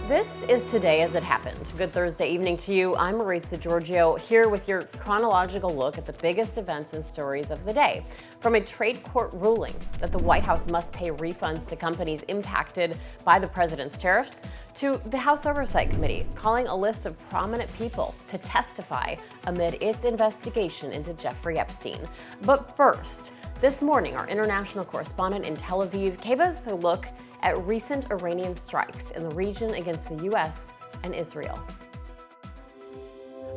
This is Today as It Happened. Good Thursday evening to you. I'm Maritza Giorgio, here with your chronological look at the biggest events and stories of the day. From a trade court ruling that the White House must pay refunds to companies impacted by the president's tariffs, to the House Oversight Committee calling a list of prominent people to testify amid its investigation into Jeffrey Epstein. But first, this morning, our international correspondent in Tel Aviv gave us a look at recent Iranian strikes in the region against the U.S. and Israel.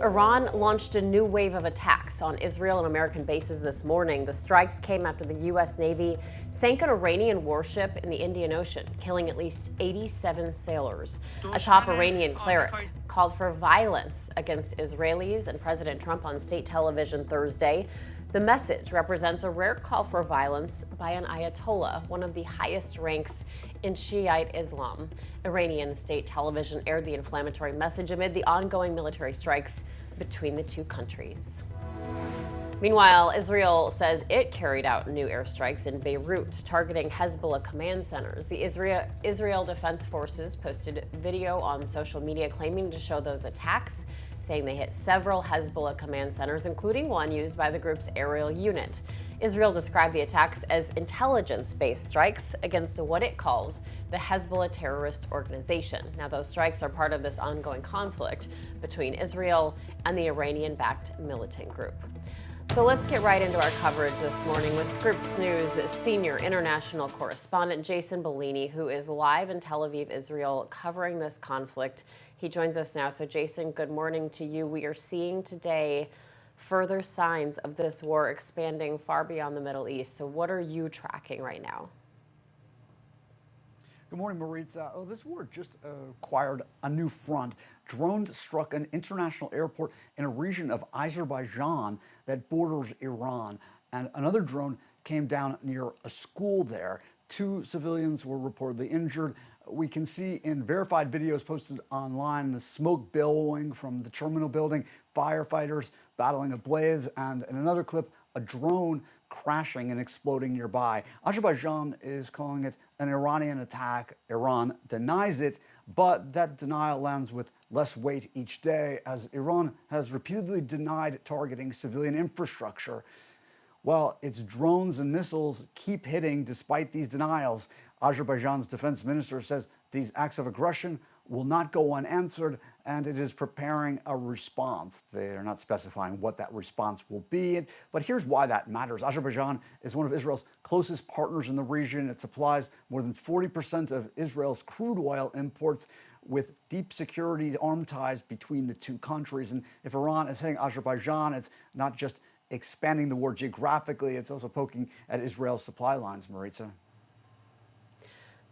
Iran launched a new wave of attacks on Israel and American bases this morning. The strikes came after the U.S. Navy sank an Iranian warship in the Indian Ocean, killing at least 87 sailors. A top Iranian cleric called for violence against Israelis and President Trump on state television Thursday. The message represents a rare call for violence by an Ayatollah, one of the highest ranks in Shiite Islam. Iranian state television aired the inflammatory message amid the ongoing military strikes between the two countries. Meanwhile, Israel says it carried out new airstrikes in Beirut, targeting Hezbollah command centers. The Israel Defense Forces posted video on social media claiming to show those attacks, saying they hit several Hezbollah command centers, including one used by the group's aerial unit. Israel described the attacks as intelligence-based strikes against what it calls the Hezbollah terrorist organization. Now, those strikes are part of this ongoing conflict between Israel and the Iranian-backed militant group. So let's get right into our coverage this morning with Scripps News senior international correspondent Jason Bellini, who is live in Tel Aviv, Israel, covering this conflict. He joins us now. So Jason, good morning to you. We are seeing today further signs of this war expanding far beyond the Middle East. So what are you tracking right now? Good morning, Maritza. This war just acquired a new front. Drones struck an international airport in a region of Azerbaijan that borders Iran. And another drone came down near a school there. 2 civilians were reportedly injured. We can see in verified videos posted online the smoke billowing from the terminal building, firefighters battling a blaze, and in another clip, a drone crashing and exploding nearby. Azerbaijan is calling it an Iranian attack. Iran denies it, but that denial lands with less weight each day as Iran has repeatedly denied targeting civilian infrastructure. While its drones and missiles keep hitting despite these denials, Azerbaijan's defense minister says these acts of aggression will not go unanswered, and it is preparing a response. They are not specifying what that response will be, but here's why that matters. Azerbaijan is one of Israel's closest partners in the region. It supplies more than 40% of Israel's crude oil imports, with deep security armed ties between the two countries. And if Iran is hitting Azerbaijan, it's not just expanding the war geographically, it's also poking at Israel's supply lines, Maritza.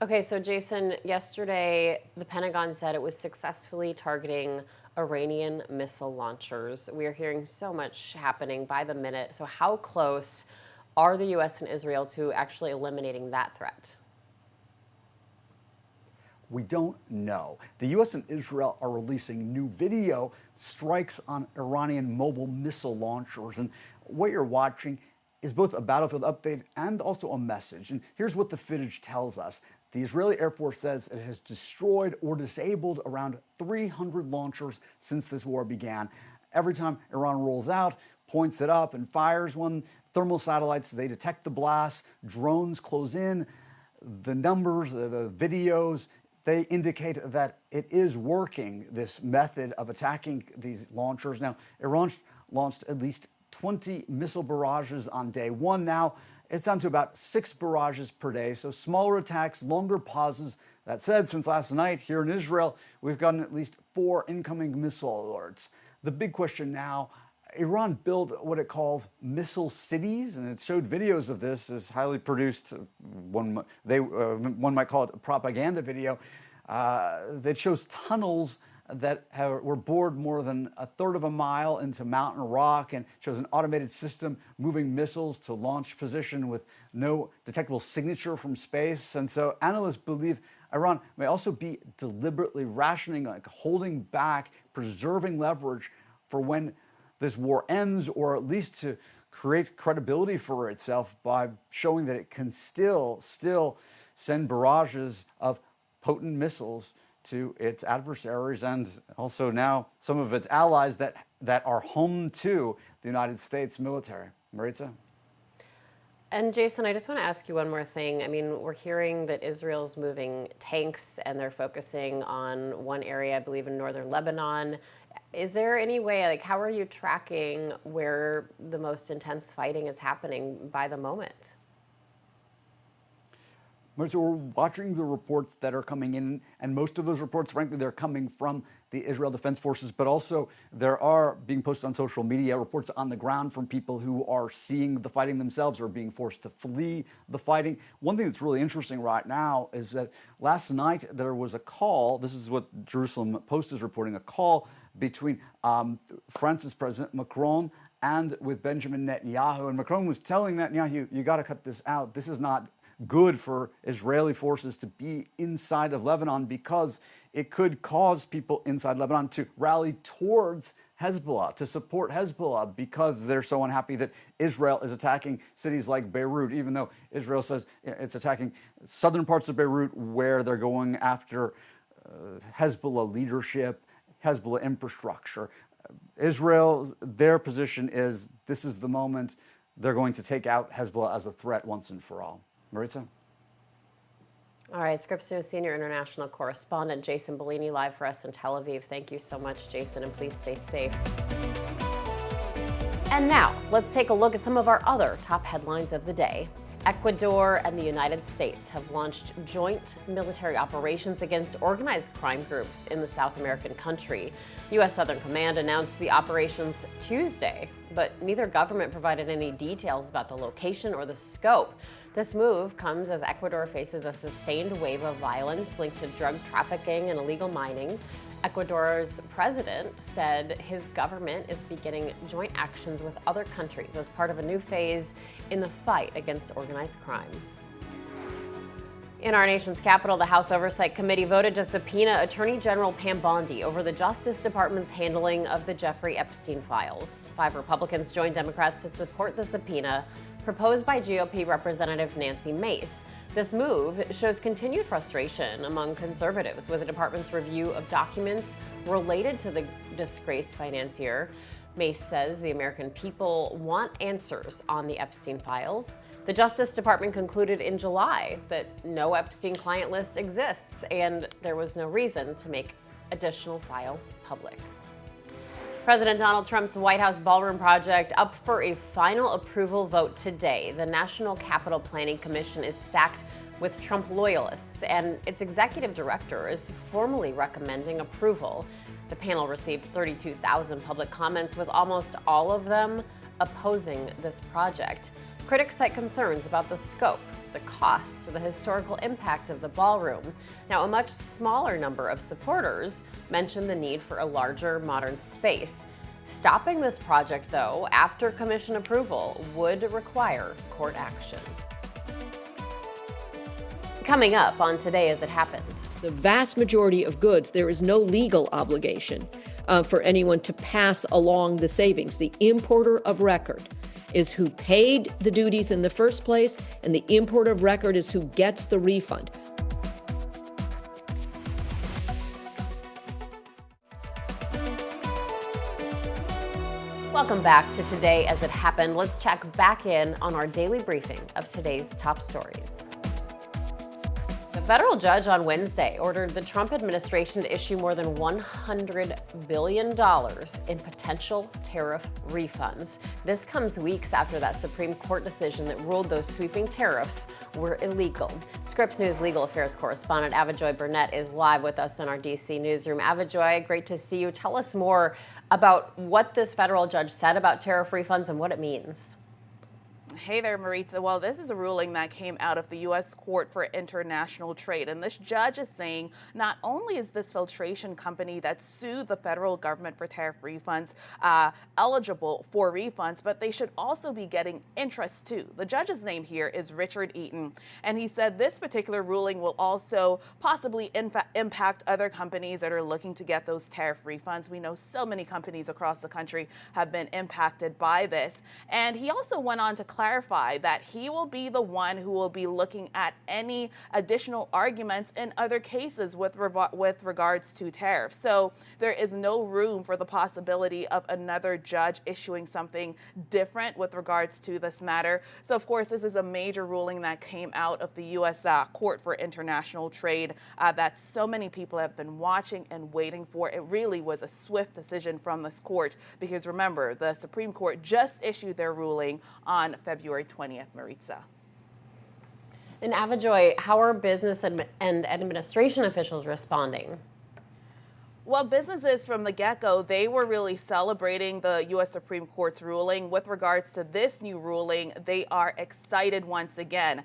Okay, so Jason, yesterday the Pentagon said it was successfully targeting Iranian missile launchers. We are hearing so much happening by the minute. So how close are the U.S. and Israel to actually eliminating that threat? We don't know. The U.S. and Israel are releasing new video strikes on Iranian mobile missile launchers. And what you're watching is both a battlefield update and also a message. And here's what the footage tells us. The Israeli Air Force says it has destroyed or disabled around 300 launchers since this war began. Every time Iran rolls out, points it up and fires one, thermal satellites, they detect the blast, drones close in. The numbers, the videos, they indicate that it is working, this method of attacking these launchers. Now, Iran launched at least 20 missile barrages on day one. Now, it's down to about 6 barrages per day, so smaller attacks, longer pauses. That said, since last night here in Israel, we've gotten at least 4 incoming missile alerts. The big question now, Iran built what it calls missile cities, and it showed videos of this as highly produced. One might call it a propaganda video that shows tunnels that were bored more than a third of a mile into mountain rock, and shows an automated system moving missiles to launch position with no detectable signature from space. And so analysts believe Iran may also be deliberately rationing, like holding back, preserving leverage for when this war ends, or at least to create credibility for itself by showing that it can still send barrages of potent missiles to its adversaries and also now some of its allies that are home to the United States military. Maritza? And Jason, I just want to ask you one more thing. I mean, we're hearing that Israel's moving tanks and they're focusing on one area, I believe in northern Lebanon. Is there any way, like, how are you tracking where the most intense fighting is happening by the moment? So we're watching the reports that are coming in, and most of those reports, frankly, they're coming from the Israel Defense Forces, but also there are being posted on social media reports on the ground from people who are seeing the fighting themselves or being forced to flee the fighting. One thing that's really interesting right now is that last night there was a call, this is what Jerusalem Post is reporting, a call between France's President Macron and with Benjamin Netanyahu. And Macron was telling Netanyahu, you got to cut this out. This is not good for Israeli forces to be inside of Lebanon because it could cause people inside Lebanon to rally towards Hezbollah, to support Hezbollah because they're so unhappy that Israel is attacking cities like Beirut, even though Israel says it's attacking southern parts of Beirut where they're going after Hezbollah leadership, Hezbollah infrastructure. Israel, their position is this is the moment they're going to take out Hezbollah as a threat once and for all. Maritza? All right, Scripps News senior international correspondent Jason Bellini live for us in Tel Aviv. Thank you so much, Jason, and please stay safe. And now, let's take a look at some of our other top headlines of the day. Ecuador and the United States have launched joint military operations against organized crime groups in the South American country. U.S. Southern Command announced the operations Tuesday, but neither government provided any details about the location or the scope. This move comes as Ecuador faces a sustained wave of violence linked to drug trafficking and illegal mining. Ecuador's president said his government is beginning joint actions with other countries as part of a new phase in the fight against organized crime. In our nation's capital, the House Oversight Committee voted to subpoena Attorney General Pam Bondi over the Justice Department's handling of the Jeffrey Epstein files. 5 Republicans joined Democrats to support the subpoena proposed by GOP Representative Nancy Mace. This move shows continued frustration among conservatives with the department's review of documents related to the disgraced financier. Mace says the American people want answers on the Epstein files. The Justice Department concluded in July that no Epstein client list exists and there was no reason to make additional files public. President Donald Trump's White House ballroom project up for a final approval vote today. The National Capital Planning Commission is stacked with Trump loyalists, and its executive director is formally recommending approval. The panel received 32,000 public comments, with almost all of them opposing this project. Critics cite concerns about the scope, the costs, the historical impact of the ballroom. Now, a much smaller number of supporters mentioned the need for a larger, modern space. Stopping this project, though, after commission approval, would require court action. Coming up on Today as It Happened. The vast majority of goods, there is no legal obligation for anyone to pass along the savings. The importer of record is who paid the duties in the first place, and the importer of record is who gets the refund. Welcome back to Today as It Happened. Let's check back in on our daily briefing of today's top stories. A federal judge on Wednesday ordered the Trump administration to issue more than $100 billion in potential tariff refunds. This comes weeks after that Supreme Court decision that ruled those sweeping tariffs were illegal. Scripps News legal affairs correspondent Avajoy Burnett is live with us in our DC newsroom. Avajoy, great to see you. Tell us more about what this federal judge said about tariff refunds and what it means. Hey there, Maritza. Well, this is a ruling that came out of the U.S. Court for International Trade. And this judge is saying not only is this filtration company that sued the federal government for tariff refunds eligible for refunds, but they should also be getting interest too. The judge's name here is Richard Eaton. And he said this particular ruling will also possibly impact other companies that are looking to get those tariff refunds. We know so many companies across the country have been impacted by this. And he also went on to clarify clarify that he will be the one who will be looking at any additional arguments in other cases with regards to tariffs. So there is no room for the possibility of another judge issuing something different with regards to this matter. So, of course, this is a major ruling that came out of the U.S. Court for International Trade that so many people have been watching and waiting for. It really was a swift decision from this court because, remember, the Supreme Court just issued their ruling on February 20th, Maritza. And Avajoy, how are business and administration officials responding? Well, businesses from the get-go, they were really celebrating the U.S. Supreme Court's ruling. With regards to this new ruling, they are excited once again.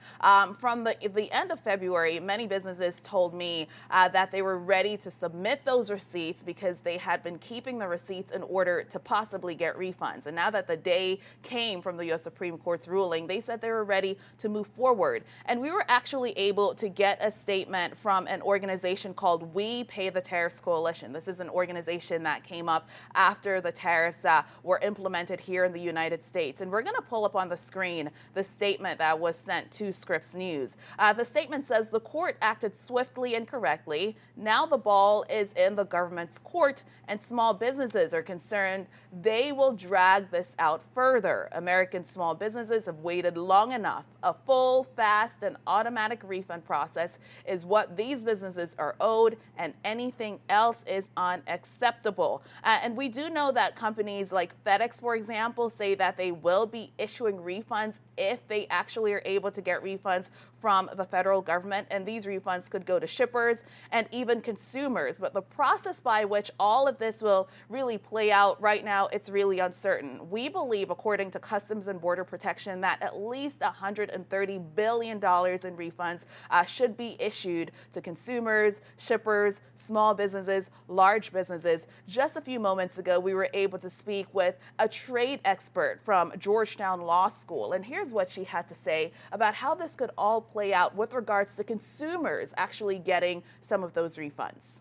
From the end of February, many businesses told me that they were ready to submit those receipts because they had been keeping the receipts in order to possibly get refunds. And now that the day came from the U.S. Supreme Court's ruling, they said they were ready to move forward. And we were actually able to get a statement from an organization called We Pay the Tariffs Coalition. This is an organization that came up after the tariffs were implemented here in the United States. And we're going to pull up on the screen the statement that was sent to Scripps News. The statement says the court acted swiftly and correctly. Now the ball is in the government's court and small businesses are concerned they will drag this out further. American small businesses have waited long enough. A full, fast, and automatic refund process is what these businesses are owed, and anything else is unacceptable. And we do know that companies like FedEx, for example, say that they will be issuing refunds if they actually are able to get refunds from the federal government. And these refunds could go to shippers and even consumers. But the process by which all of this will really play out right now, it's really uncertain. We believe, according to Customs and Border Protection, that at least $130 billion in refunds should be issued to consumers, shippers, small businesses, large businesses. Just a few moments ago, we were able to speak with a trade expert from Georgetown Law School. And here's what she had to say about how this could all play out with regards to consumers actually getting some of those refunds.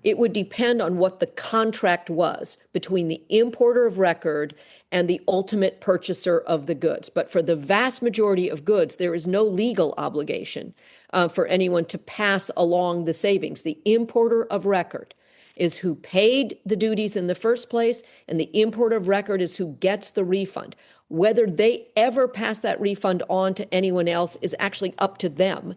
It would depend on what the contract was between the importer of record and the ultimate purchaser of the goods. But for the vast majority of goods, there is no legal obligation for anyone to pass along the savings. The importer of record is who paid the duties in the first place, and the importer of record is who gets the refund. Whether they ever pass that refund on to anyone else is actually up to them.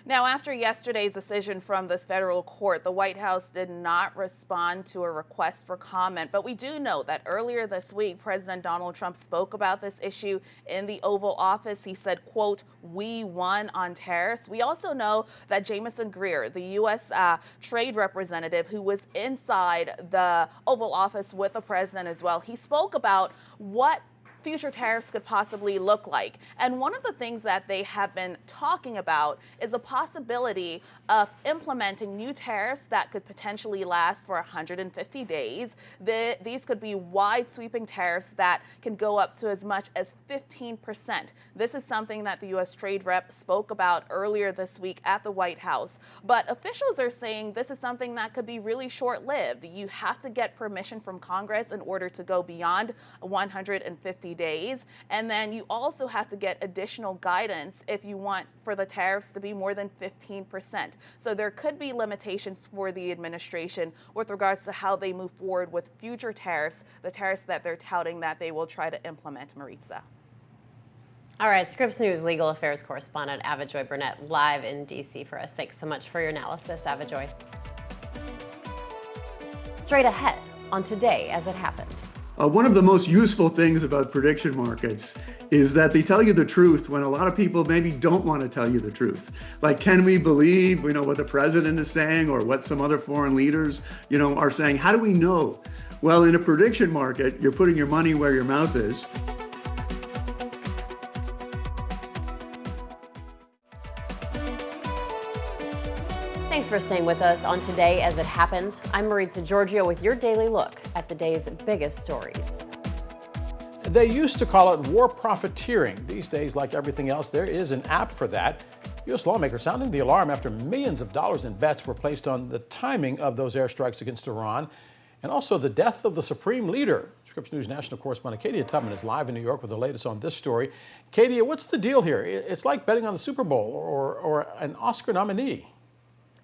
Now, after yesterday's decision from this federal court, the White House did not respond to a request for comment. But we do know that earlier this week, President Donald Trump spoke about this issue in the Oval Office. He said, quote, "We won on tariffs." We also know that Jamieson Greer, the U.S. trade representative who was inside the Oval Office with the president as well, he spoke about what future tariffs could possibly look like. And one of the things that they have been talking about is the possibility of implementing new tariffs that could potentially last for 150 days. These could be wide sweeping tariffs that can go up to as much as 15%. This is something that the U.S. Trade Rep spoke about earlier this week at the White House. But officials are saying this is something that could be really short-lived. You have to get permission from Congress in order to go beyond 150 days. And then you also have to get additional guidance if you want for the tariffs to be more than 15%. So there could be limitations for the administration with regards to how they move forward with future tariffs, the tariffs that they're touting that they will try to implement, Maritza. All right, Scripps News legal affairs correspondent Avajoy Burnett live in D.C. for us. Thanks so much for your analysis, Avajoy. Straight ahead on Today as It Happened. One of the most useful things about prediction markets is that they tell you the truth when a lot of people maybe don't want to tell you the truth. Like, can we believe, what the president is saying or what some other foreign leaders, are saying? How do we know? Well, in a prediction market, you're putting your money where your mouth is. Thanks for staying with us on Today as It Happened. I'm Maritza Giorgio with your daily look at the day's biggest stories. They used to call it war profiteering. These days, like everything else, there is an app for that. U.S. lawmakers sounding the alarm after millions of dollars in bets were placed on the timing of those airstrikes against Iran, and also the death of the supreme leader. Scripps News national correspondent Katie Tubman is live in New York with the latest on this story. Katie, what's the deal here? It's like betting on the Super Bowl or an Oscar nominee.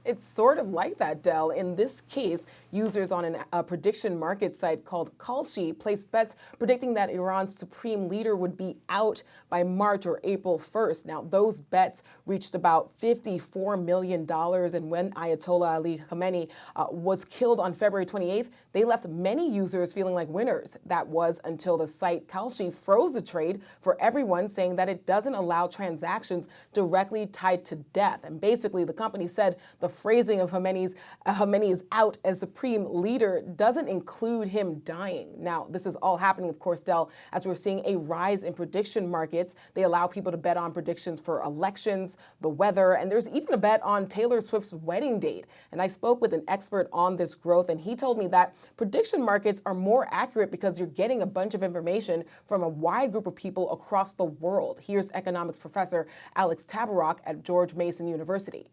It's sort of like that, Del. In this case, users on a prediction market site called Kalshi placed bets predicting that Iran's supreme leader would be out by March or April 1st. Now, those bets reached about $54 million. And when Ayatollah Ali Khamenei was killed on February 28th, they left many users feeling like winners. That was until the site Kalshi froze the trade for everyone, saying that it doesn't allow transactions directly tied to death. And basically, the company said the phrasing of Khamenei is out as supreme leader doesn't include him dying. Now, this is all happening, of course, Del, as we're seeing a rise in prediction markets. They allow people to bet on predictions for elections, the weather, and there's even a bet on Taylor Swift's wedding date. And I spoke with an expert on this growth, and he told me that prediction markets are more accurate because you're getting a bunch of information from a wide group of people across the world. Here's economics professor Alex Tabarrok at George Mason University.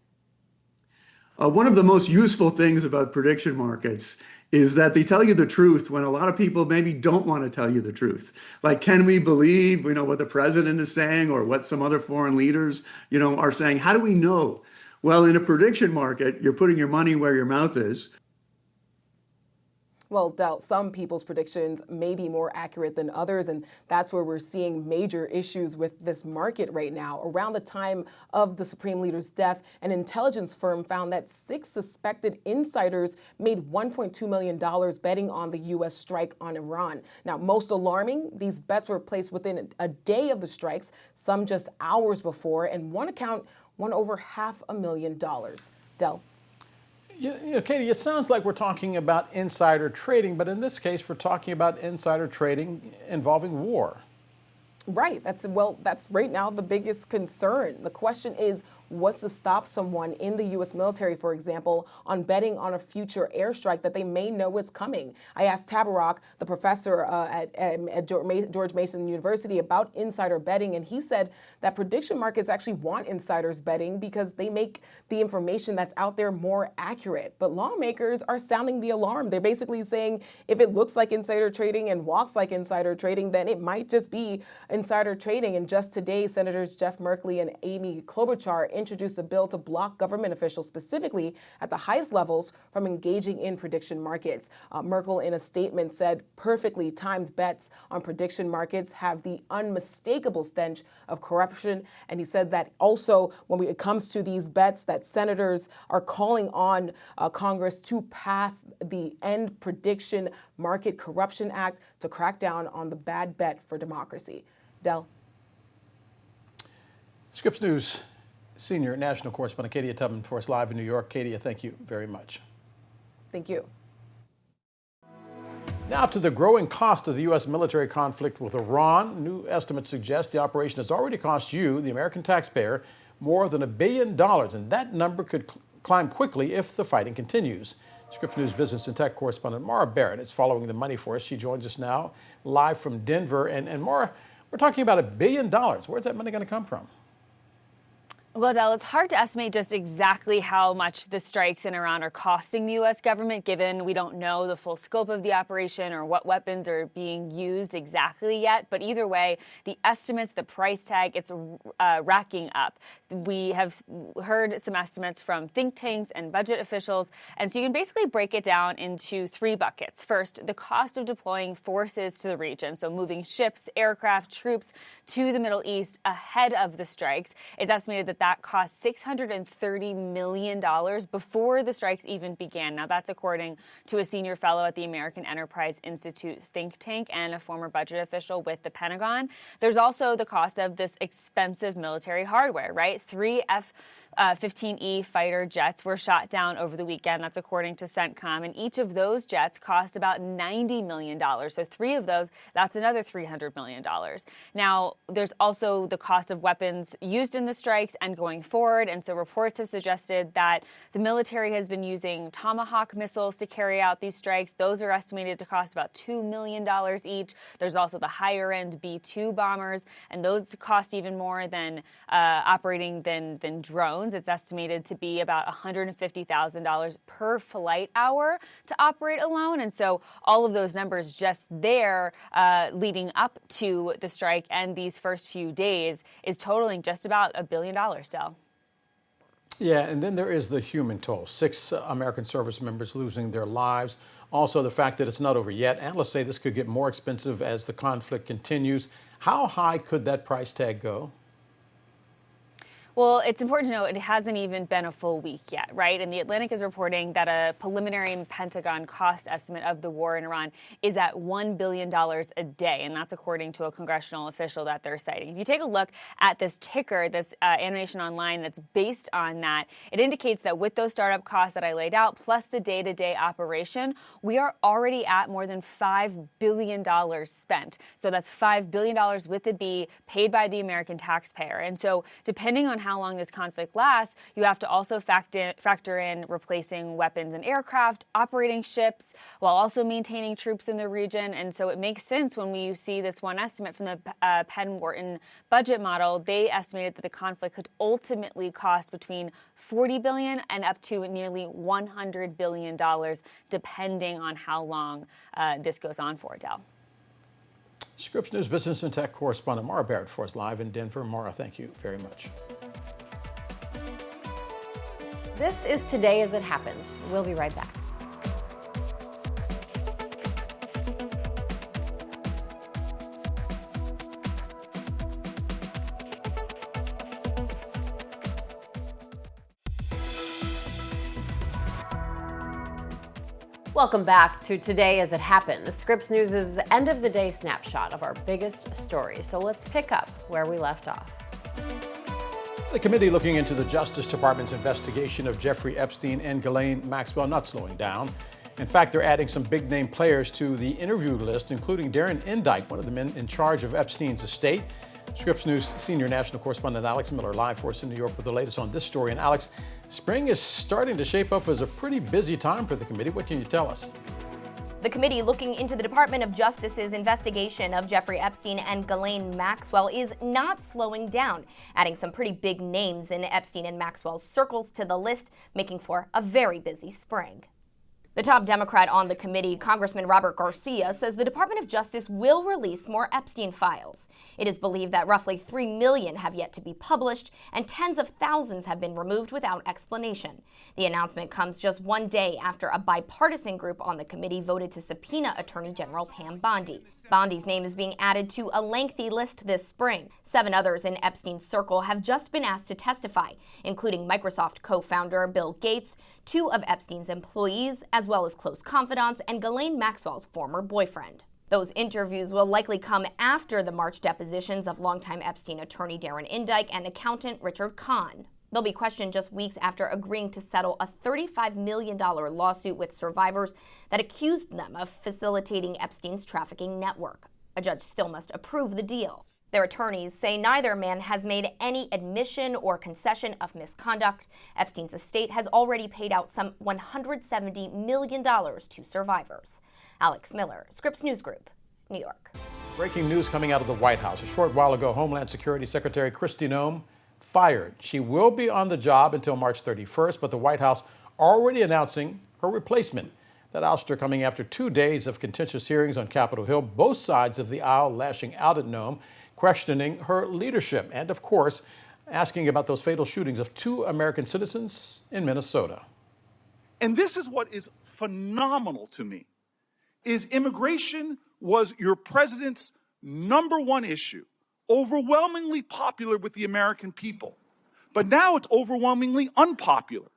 One of the most useful things about prediction markets is that they tell you the truth when a lot of people maybe don't want to tell you the truth. Like, can we believe, what the president is saying or what some other foreign leaders, are saying? How do we know? Well, in a prediction market, you're putting your money where your mouth is. Well, Del, some people's predictions may be more accurate than others, and that's where we're seeing major issues with this market right now. Around the time of the Supreme Leader's death, an intelligence firm found that 6 suspected insiders made $1.2 million betting on the U.S. strike on Iran. Now, most alarming, these bets were placed within a day of the strikes, some just hours before, and one account won over $500,000. Del? Katie, it sounds like we're talking about insider trading, but in this case, we're talking about insider trading involving war. Right. That's right now the biggest concern. The question is, what's to stop someone in the U.S. military, for example, on betting on a future airstrike that they may know is coming? I asked Tabarrok, the professor at George Mason University, about insider betting, and he said that prediction markets actually want insiders betting because they make the information that's out there more accurate. But lawmakers are sounding the alarm. They're basically saying if it looks like insider trading and walks like insider trading, then it might just be insider trading. And just today, Senators Jeff Merkley and Amy Klobuchar introduced a bill to block government officials, specifically at the highest levels, from engaging in prediction markets. Merkel, in a statement, said perfectly timed bets on prediction markets have the unmistakable stench of corruption. And he said that also when it comes to these bets, that senators are calling on Congress to pass the End Prediction Market Corruption Act to crack down on the bad bet for democracy. Del? Scripps News senior national correspondent Katie Tubman for us live in New York. Katie, thank you very much. Thank you. Now to the growing cost of the U.S. military conflict with Iran. New estimates suggest the operation has already cost you, the American taxpayer, more than $1 billion, and that number could climb quickly if the fighting continues. Scripps News business and tech correspondent Mara Barrett is following the money for us. She joins us now live from Denver. And Mara, we're talking about $1 billion. Where's that money going to come from? Well, Del, it's hard to estimate just exactly how much the strikes in Iran are costing the U.S. government, given we don't know the full scope of the operation or what weapons are being used exactly yet. But either way, the estimates, the price tag, it's racking up. We have heard some estimates from think tanks and budget officials. And so you can basically break it down into 3 buckets. First, the cost of deploying forces to the region, so moving ships, aircraft, troops to the Middle East ahead of the strikes. It's estimated that cost $630 million before the strikes even began. Now, that's according to a senior fellow at the American Enterprise Institute think tank and a former budget official with the Pentagon. There's also the cost of this expensive military hardware, right? 3 F-15E fighter jets were shot down over the weekend. That's according to CENTCOM. And each of those jets cost about $90 million. So 3 of those, that's another $300 million. Now, there's also the cost of weapons used in the strikes and going forward. And so reports have suggested that the military has been using Tomahawk missiles to carry out these strikes. Those are estimated to cost about $2 million each. There's also the higher end B-2 bombers, and those cost even more than operating than drones. drones. It's estimated to be about $150,000 per flight hour to operate alone. And so all of those numbers just there leading up to the strike and these first few days is totaling just about $1 billion, Del. Yeah, and then there is the human toll. 6 American service members losing their lives. Also, the fact that it's not over yet. Analysts say this could get more expensive as the conflict continues. How high could that price tag go? Well, it's important to know it hasn't even been a full week yet, right? And The Atlantic is reporting that a preliminary Pentagon cost estimate of the war in Iran is at $1 billion a day, and that's according to a congressional official that they're citing. If you take a look at this ticker, this animation online that's based on that, it indicates that with those startup costs that I laid out, plus the day-to-day operation, we are already at more than $5 billion spent. So that's $5 billion with a B paid by the American taxpayer. And so depending on how long this conflict lasts, you have to also factor in replacing weapons and aircraft, operating ships, while also maintaining troops in the region. And so it makes sense when we see this one estimate from the Penn Wharton budget model. They estimated that the conflict could ultimately cost between $40 billion and up to nearly $100 billion, depending on how long this goes on for, Del. Scripps News business and tech correspondent Mara Barrett for us live in Denver. Mara, thank you very much. This is Today as It Happened. We'll be right back. Welcome back to Today as It Happened, the Scripps News' end of the day snapshot of our biggest stories. So let's pick up where we left off. The committee looking into the Justice Department's investigation of Jeffrey Epstein and Ghislaine Maxwell not slowing down. In fact, they're adding some big-name players to the interview list, including Darren Indike, one of the men in charge of Epstein's estate. Scripps News senior national correspondent Alex Miller live for us in New York with the latest on this story. And Alex, spring is starting to shape up as a pretty busy time for the committee. What can you tell us? The committee looking into the Department of Justice's investigation of Jeffrey Epstein and Ghislaine Maxwell is not slowing down, adding some pretty big names in Epstein and Maxwell's circles to the list, making for a very busy spring. The top Democrat on the committee, Congressman Robert Garcia, says the Department of Justice will release more Epstein files. It is believed that roughly 3 million have yet to be published, and tens of thousands have been removed without explanation. The announcement comes just one day after a bipartisan group on the committee voted to subpoena Attorney General Pam Bondi. Bondi's name is being added to a lengthy list this spring. 7 others in Epstein's circle have just been asked to testify, including Microsoft co-founder Bill Gates, 2 of Epstein's employees, as well as close confidants, and Ghislaine Maxwell's former boyfriend. Those interviews will likely come after the March depositions of longtime Epstein attorney Darren Indike and accountant Richard Kahn. They'll be questioned just weeks after agreeing to settle a $35 million lawsuit with survivors that accused them of facilitating Epstein's trafficking network. A judge still must approve the deal. Their attorneys say neither man has made any admission or concession of misconduct. Epstein's estate has already paid out some $170 million to survivors. Alex Miller, Scripps News Group, New York. Breaking news coming out of the White House. A short while ago, Homeland Security Secretary Kristi Noem fired. She will be on the job until March 31st, but the White House already announcing her replacement. That ouster coming after 2 days of contentious hearings on Capitol Hill, both sides of the aisle lashing out at Noem, questioning her leadership, and of course, asking about those fatal shootings of 2 American citizens in Minnesota. And this is what is phenomenal to me, is immigration was your president's #1 issue, overwhelmingly popular with the American people. But now it's overwhelmingly unpopular.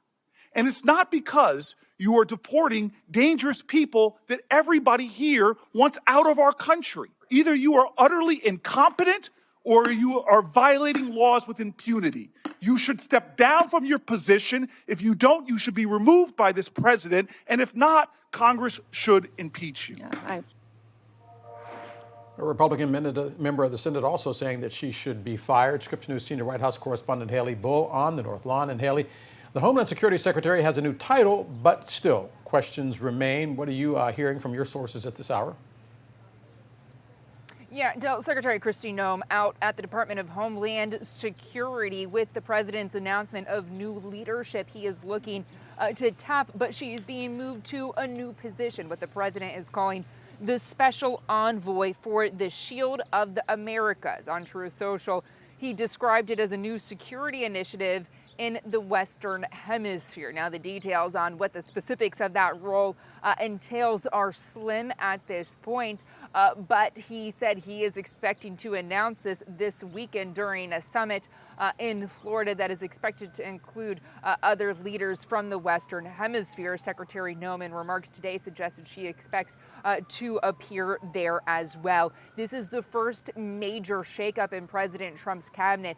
And it's not because you are deporting dangerous people that everybody here wants out of our country. Either you are utterly incompetent or you are violating laws with impunity. You should step down from your position. If you don't, you should be removed by this president. And if not, Congress should impeach you. A Republican member of the Senate also saying that she should be fired. Scripps News senior White House correspondent Haley Bull on the North Lawn. And Haley, the Homeland Security Secretary has a new title, but still questions remain. What are you hearing from your sources at this hour? Yeah, Secretary Kristi Noem out at the Department of Homeland Security with the president's announcement of new leadership he is looking to tap, but she is being moved to a new position, what the president is calling the special envoy for the Shield of the Americas. On Truth Social, he described it as a new security initiative in the Western Hemisphere. Now, the details on what the specifics of that role entails are slim at this point, but he said he is expecting to announce this weekend during a summit in Florida that is expected to include other leaders from the Western Hemisphere. Secretary Noem in remarks today suggested she expects to appear there as well. This is the first major shakeup in President Trump's cabinet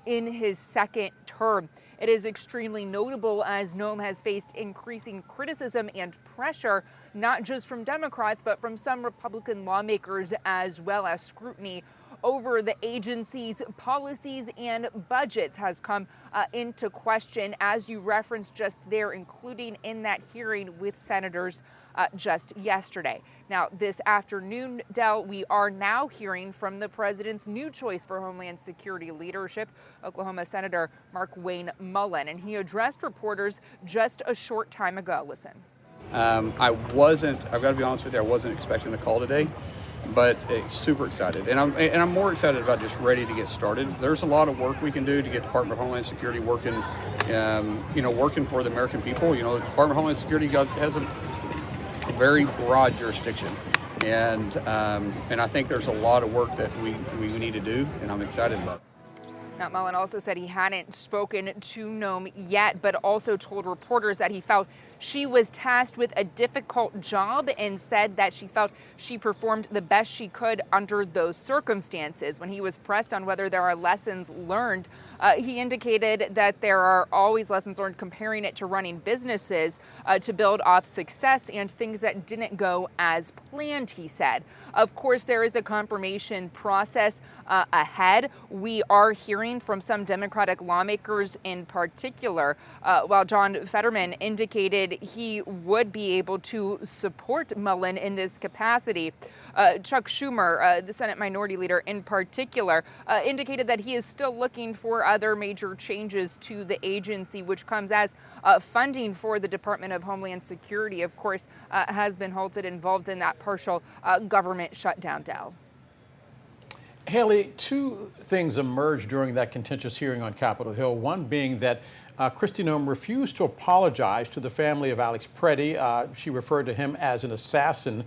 in his second term. It is extremely notable as Noem has faced increasing criticism and pressure, not just from Democrats, but from some Republican lawmakers, as well as scrutiny over the agency's policies and budgets has come into question, as you referenced just there, including in that hearing with senators just yesterday. Now, this afternoon, Del, we are now hearing from the president's new choice for Homeland Security leadership, Oklahoma Senator Markwayne Mullin, and he addressed reporters just a short time ago. Listen. I've got to be honest with you, I wasn't expecting the call today, but super excited. And I'm more excited about just ready to get started. There's a lot of work we can do to get Department of Homeland Security working, working for the American people. You know, the Department of Homeland Security has a very broad jurisdiction. And I think there's a lot of work that we need to do, and I'm excited about it. Now, Mullin also said he hadn't spoken to Noem yet, but also told reporters that he felt she was tasked with a difficult job and said that she felt she performed the best she could under those circumstances. When he was pressed on whether there are lessons learned, he indicated that there are always lessons learned, comparing it to running businesses to build off success and things that didn't go as planned, he said. Of course, there is a confirmation process ahead. We are hearing from some Democratic lawmakers in particular, while John Fetterman indicated he would be able to support Mullin in this capacity. Chuck Schumer, the Senate Minority Leader in particular, indicated that he is still looking for other major changes to the agency, which comes as funding for the Department of Homeland Security, of course, has been halted, involved in that partial government shutdown, Dow. Haley, two things emerged during that contentious hearing on Capitol Hill, one being that Kristi Noem refused to apologize to the family of Alex Preddy. She referred to him as an assassin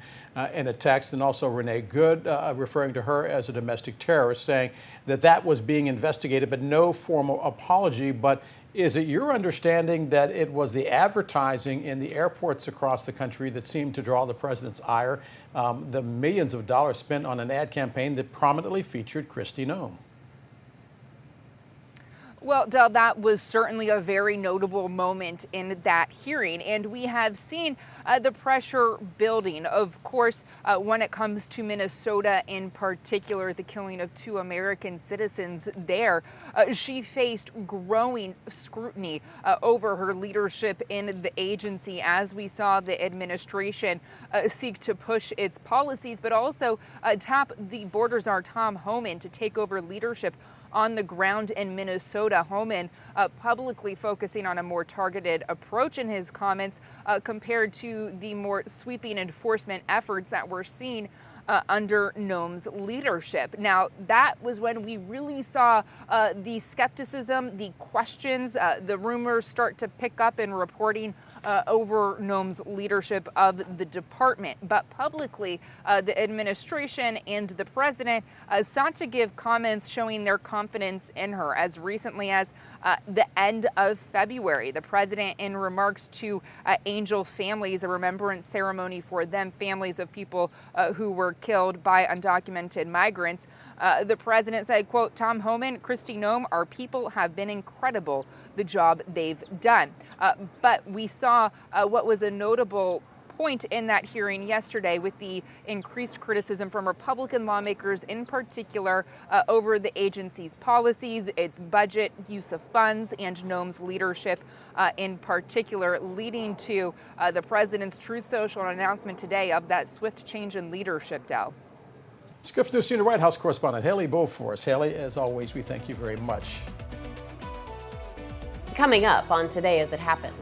in a text, and also Renee Good referring to her as a domestic terrorist, saying that was being investigated, but no formal apology. But is it your understanding that it was the advertising in the airports across the country that seemed to draw the president's ire, the millions of dollars spent on an ad campaign that prominently featured Kristi Noem? Well, Del, that was certainly a very notable moment in that hearing, and we have seen the pressure building. Of course, when it comes to Minnesota in particular, the killing of 2 American citizens there, she faced growing scrutiny over her leadership in the agency, as we saw the administration seek to push its policies, but also tap the border czar Tom Homan to take over leadership on the ground in Minnesota. Homan publicly focusing on a more targeted approach in his comments compared to the more sweeping enforcement efforts that we're seeing under Noem's leadership. Now, that was when we really saw the skepticism, the questions, the rumors start to pick up in reporting over Noem's leadership of the department. But publicly, the administration and the president sought to give comments showing their confidence in her. As recently as the end of February, the president, in remarks to Angel families, a remembrance ceremony for them, families of people who were killed by undocumented migrants, the president said, quote, "Tom Homan, Kristi Noem, our people have been incredible, the job they've done." But we saw what was a notable point in that hearing yesterday with the increased criticism from Republican lawmakers in particular over the agency's policies, its budget, use of funds, and Noem's leadership in particular, leading to the president's Truth Social announcement today of that swift change in leadership, Del. Scripps News Senior White House correspondent Haley Beaufort. Haley, as always, we thank you very much. Coming up on Today as It Happened.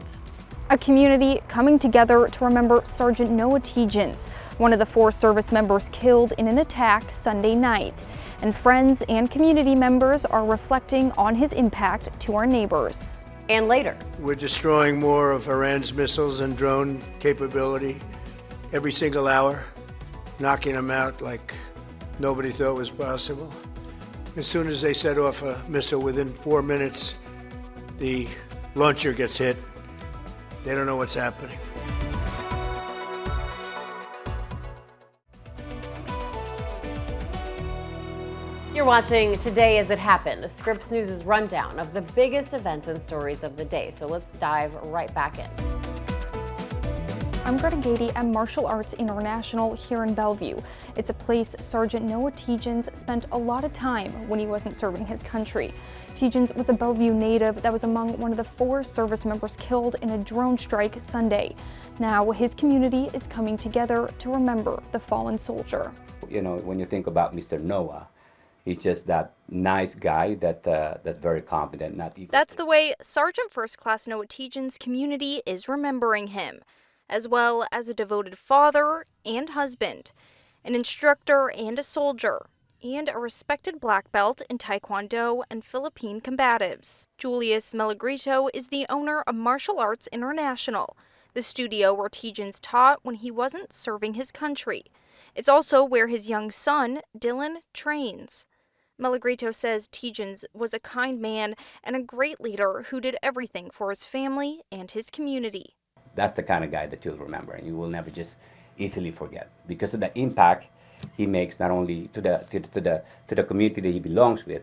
A community coming together to remember Sergeant Noah Tegens, one of the 4 service members killed in an attack Sunday night. And friends and community members are reflecting on his impact to our neighbors. And later, we're destroying more of Iran's missiles and drone capability every single hour, knocking them out like nobody thought was possible. As soon as they set off a missile, within 4 minutes, the launcher gets hit. They don't know what's happening. You're watching Today as It Happened, Scripps News' rundown of the biggest events and stories of the day. So let's dive right back in. I'm Greta Gady at Martial Arts International here in Bellevue. It's a place Sergeant Noah Tegens spent a lot of time when he wasn't serving his country. Tegens was a Bellevue native that was among one of the 4 service members killed in a drone strike Sunday. Now his community is coming together to remember the fallen soldier. You know, when you think about Mr. Noah, he's just that nice guy that's very confident, not equal. That's the way Sergeant First Class Noah Tegens' community is remembering him, as well as a devoted father and husband, an instructor and a soldier, and a respected black belt in Taekwondo and Philippine combatives. Julius Melagrito is the owner of Martial Arts International, the studio where Tegens taught when he wasn't serving his country. It's also where his young son, Dylan, trains. Melagrito says Tegens was a kind man and a great leader who did everything for his family and his community. That's the kind of guy that you'll remember, and you will never just easily forget because of the impact he makes, not only to the community that he belongs with,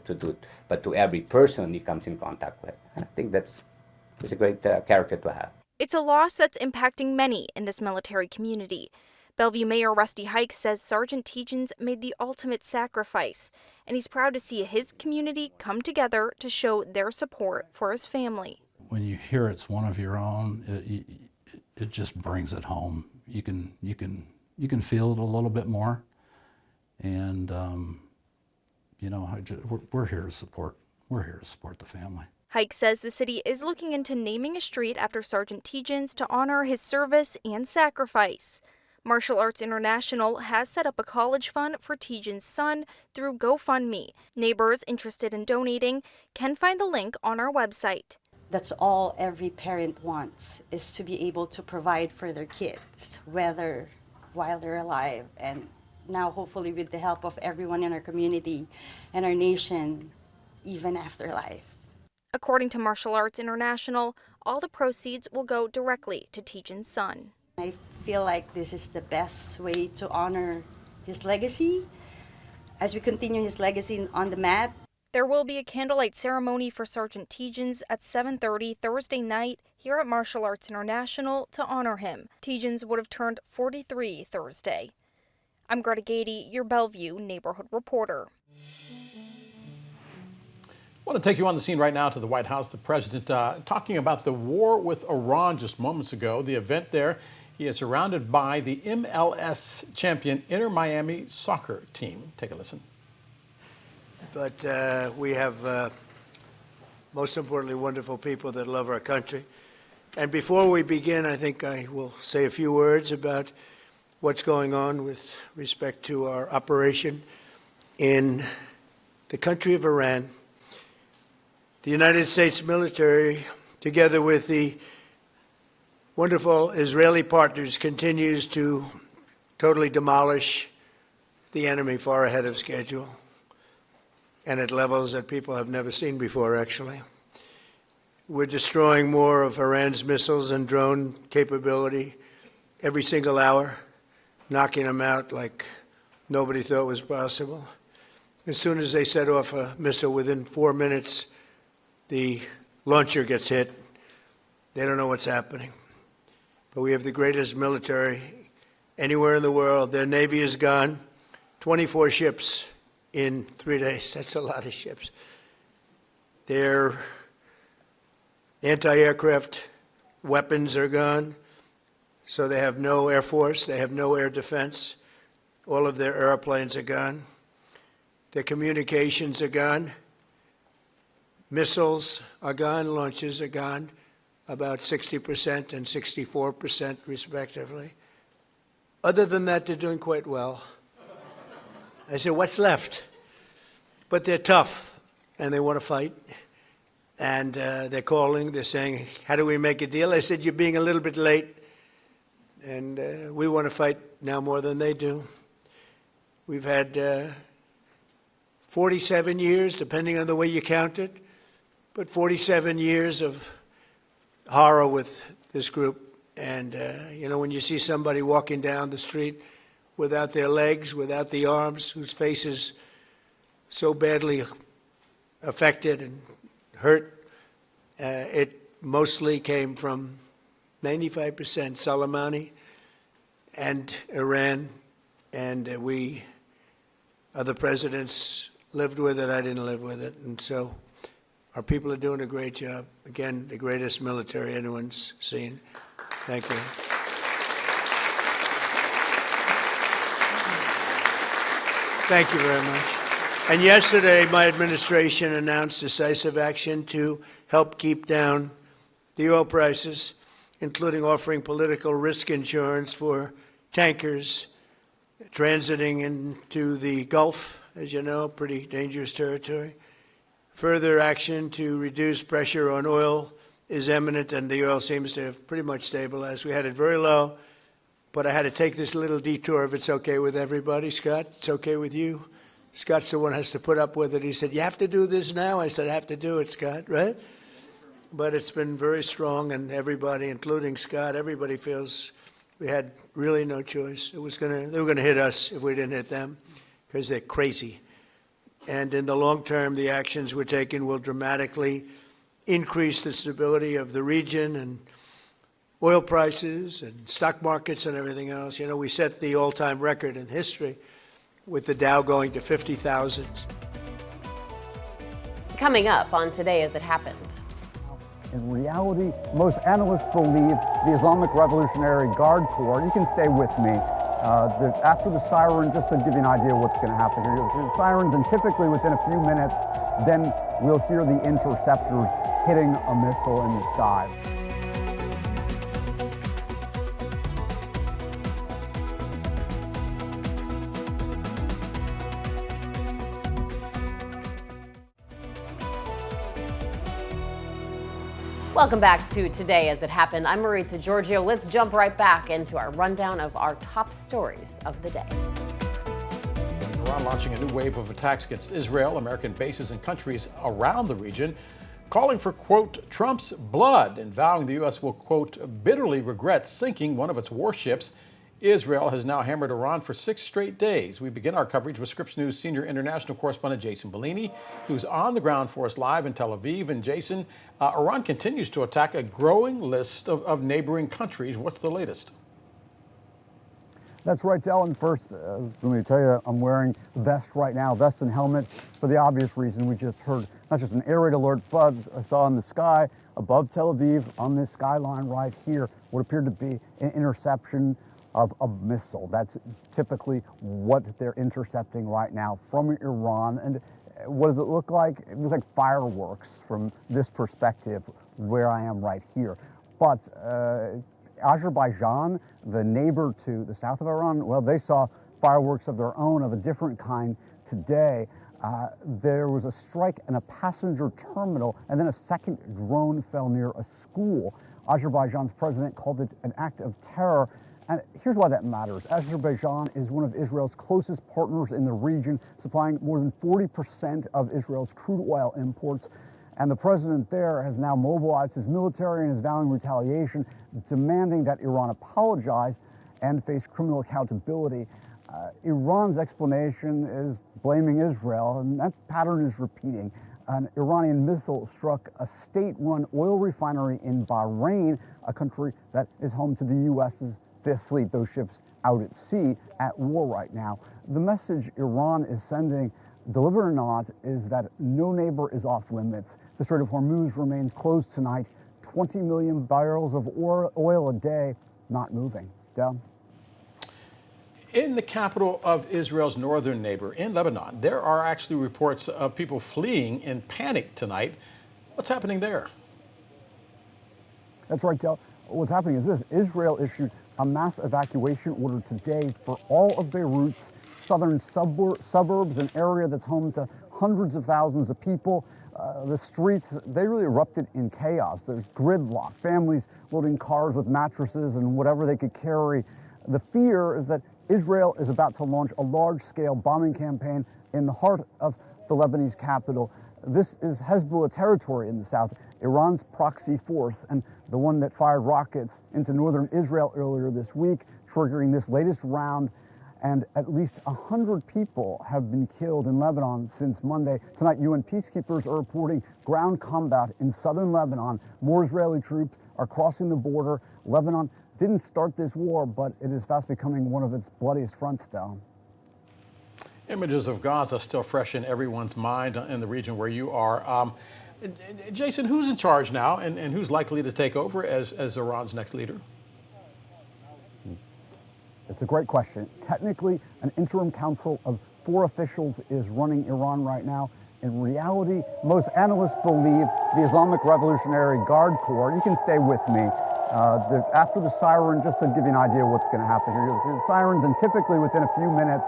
but to every person he comes in contact with. And I think that's a great character to have. It's a loss that's impacting many in this military community. Bellevue Mayor Rusty Hike says Sergeant Tegens made the ultimate sacrifice, and he's proud to see his community come together to show their support for his family. When you hear it's one of your own, it just brings it home. You can feel it a little bit more, and we're here to support. We're here to support the family. Hike says the city is looking into naming a street after Sergeant Tegens to honor his service and sacrifice. Martial Arts International has set up a college fund for Tegens' son through GoFundMe. Neighbors interested in donating can find the link on our website. That's all every parent wants, is to be able to provide for their kids, whether while they're alive, and now hopefully with the help of everyone in our community and our nation, even after life. According to Martial Arts International, all the proceeds will go directly to Tegens' son. I feel like this is the best way to honor his legacy as we continue his legacy on the mat. There will be a candlelight ceremony for Sergeant Tegens at 7:30 Thursday night here at Martial Arts International to honor him. Tegens would have turned 43 Thursday. I'm Greta Gady, your Bellevue neighborhood reporter. I want to take you on the scene right now to the White House. The president talking about the war with Iran just moments ago. The event there, he is surrounded by the MLS champion Inter Miami soccer team. Take a listen. But we have, most importantly, wonderful people that love our country. And before we begin, I think I will say a few words about what's going on with respect to our operation in the country of Iran. The United States military, together with the wonderful Israeli partners, continues to totally demolish the enemy far ahead of schedule and at levels that people have never seen before, actually. We're destroying more of Iran's missiles and drone capability every single hour, knocking them out like nobody thought was possible. As soon as they set off a missile, within 4 minutes, the launcher gets hit. They don't know what's happening. But we have the greatest military anywhere in the world. Their Navy is gone. 24 ships in 3 days. That's a lot of ships. Their anti-aircraft weapons are gone. So they have no air force. They have no air defense. All of their airplanes are gone. Their communications are gone. Missiles are gone. Launches are gone, about 60% and 64% respectively. Other than that, they're doing quite well. I said, what's left? But they're tough, and they want to fight. And they're calling, they're saying, how do we make a deal? I said, you're being a little bit late, and we want to fight now more than they do. We've had 47 years, depending on the way you count it, but 47 years of horror with this group. And, when you see somebody walking down the street without their legs, without the arms, whose face is so badly affected and hurt, it mostly came from 95% Soleimani and Iran, and we, other presidents, lived with it. I didn't live with it. And so our people are doing a great job. Again, the greatest military anyone's seen. Thank you. Thank you very much. And yesterday, my administration announced decisive action to help keep down the oil prices, including offering political risk insurance for tankers transiting into the Gulf, as you know, pretty dangerous territory. Further action to reduce pressure on oil is imminent, and the oil seems to have pretty much stabilized. We had it very low, but I had to take this little detour if it's okay with everybody. Scott, it's okay with you? Scott's the one who has to put up with it. He said, you have to do this now? I said, I have to do it, Scott, right? But it's been very strong, and everybody, including Scott, everybody feels we had really no choice. They were going to hit us if we didn't hit them, because they're crazy. And in the long term, the actions we're taking will dramatically increase the stability of the region and oil prices and stock markets and everything else. You know, we set the all-time record in history with the Dow going to 50,000. Coming up on Today As It Happened. In reality, most analysts believe the Islamic Revolutionary Guard Corps, you can stay with me, after the siren, just to give you an idea what's going to happen here, the sirens, and typically within a few minutes, then we'll hear the interceptors hitting a missile in the sky. Welcome back to Today As It Happened. I'm Maritza Giorgio. Let's jump right back into our rundown of our top stories of the day. Iran launching a new wave of attacks against Israel, American bases, and countries around the region, calling for, quote, Trump's blood, and vowing the U.S. will, quote, bitterly regret sinking one of its warships. Israel has now hammered Iran for 6 straight days. We begin our coverage with Scripps News senior international correspondent Jason Bellini, who's on the ground for us live in Tel Aviv. And Jason, Iran continues to attack a growing list of neighboring countries. What's the latest? That's right, Dylan. First, let me tell you that I'm wearing a vest right now, vest and helmet, for the obvious reason. We just heard not just an air raid alert, but I saw in the sky above Tel Aviv, on this skyline right here, what appeared to be an interception of a missile. That's typically what they're intercepting right now from Iran. And what does it look like? It looks like fireworks from this perspective where I am right here. But Azerbaijan, the neighbor to the south of Iran, well, they saw fireworks of their own of a different kind today. There was a strike in a passenger terminal, and then a second drone fell near a school. Azerbaijan's president called it an act of terror. And here's why that matters. Azerbaijan is one of Israel's closest partners in the region, supplying more than 40% of Israel's crude oil imports. And the president there has now mobilized his military and is vowing retaliation, demanding that Iran apologize and face criminal accountability. Iran's explanation is blaming Israel, and that pattern is repeating. An Iranian missile struck a state-run oil refinery in Bahrain, a country that is home to the U.S.'s Fifth Fleet, those ships out at sea at war right now. The message Iran is sending, deliberate or not, is that no neighbor is off limits. The Strait of Hormuz remains closed tonight. 20 million barrels of oil a day not moving. Down. In the capital of Israel's northern neighbor, in Lebanon, there are actually reports of people fleeing in panic tonight. What's happening there? That's right, Del. What's happening is this. Israel issued a mass evacuation order today for all of Beirut's southern suburbs, an area that's home to hundreds of thousands of people. The streets, they really erupted in chaos. There's gridlock, families loading cars with mattresses and whatever they could carry. The fear is that Israel is about to launch a large-scale bombing campaign in the heart of the Lebanese capital. This is Hezbollah territory in the south, Iran's proxy force, and the one that fired rockets into northern Israel earlier this week, triggering this latest round. And at least 100 people have been killed in Lebanon since Monday. Tonight, UN peacekeepers are reporting ground combat in southern Lebanon. More Israeli troops are crossing the border. Lebanon didn't start this war, but it is fast becoming one of its bloodiest fronts down. Images of Gaza still fresh in everyone's mind in the region where you are. Jason, who's in charge now and who's likely to take over as Iran's next leader? It's a great question. Technically, an interim council of 4 officials is running Iran right now. In reality, most analysts believe the Islamic Revolutionary Guard Corps, you can stay with me, after the siren, just to give you an idea of what's going to happen here, the sirens, and typically within a few minutes,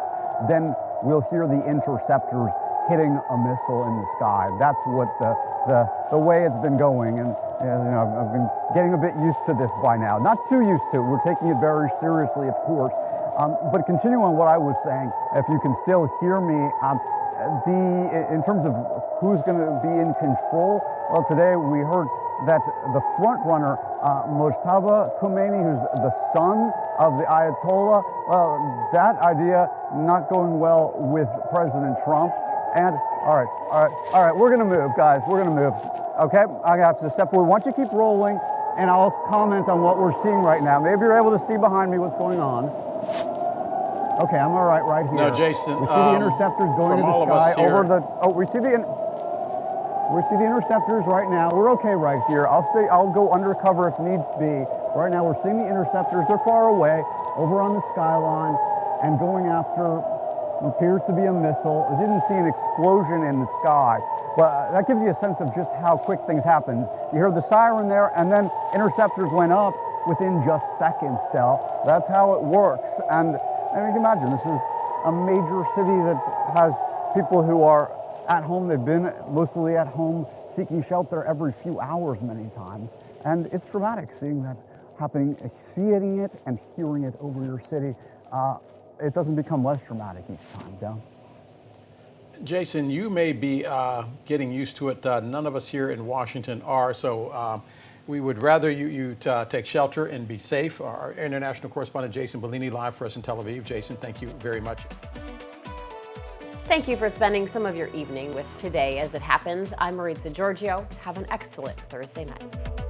then we'll hear the interceptors hitting a missile in the sky. That's what the way it's been going, and I've been getting a bit used to this by now. Not too used to it. We're taking it very seriously, of course. But continuing on what I was saying, if you can still hear me, in terms of who's going to be in control, well, today we heard that the front runner, Mojtaba Khomeini, who's the son of the Ayatollah, well, that idea not going well with President Trump. And all right, we're gonna move, guys. We're gonna move. Okay, I have to step away. Why don't you keep rolling, and I'll comment on what we're seeing right now. Maybe you're able to see behind me what's going on. Okay, I'm all right here. No, Jason. We see the interceptors going to the sky over the. Oh, we see the interceptors right now. We're okay right here. I'll go undercover if needs be. Right now, we're seeing the interceptors. They're far away, over on the skyline, and going after what appears to be a missile. I didn't see an explosion in the sky, but that gives you a sense of just how quick things happen. You heard the siren there, and then interceptors went up within just seconds, Del. That's how it works. And you can imagine, this is a major city that has people who are at home. They've been mostly at home, seeking shelter every few hours many times. And it's dramatic seeing that happening, seeing it and hearing it over your city. It doesn't become less dramatic each time, Del. Jason, you may be getting used to it. None of us here in Washington are, so we would rather you take shelter and be safe. Our international correspondent Jason Bellini live for us in Tel Aviv. Jason, thank you very much. Thank you for spending some of your evening with Today As It Happened. I'm Maritza Giorgio. Have an excellent Thursday night.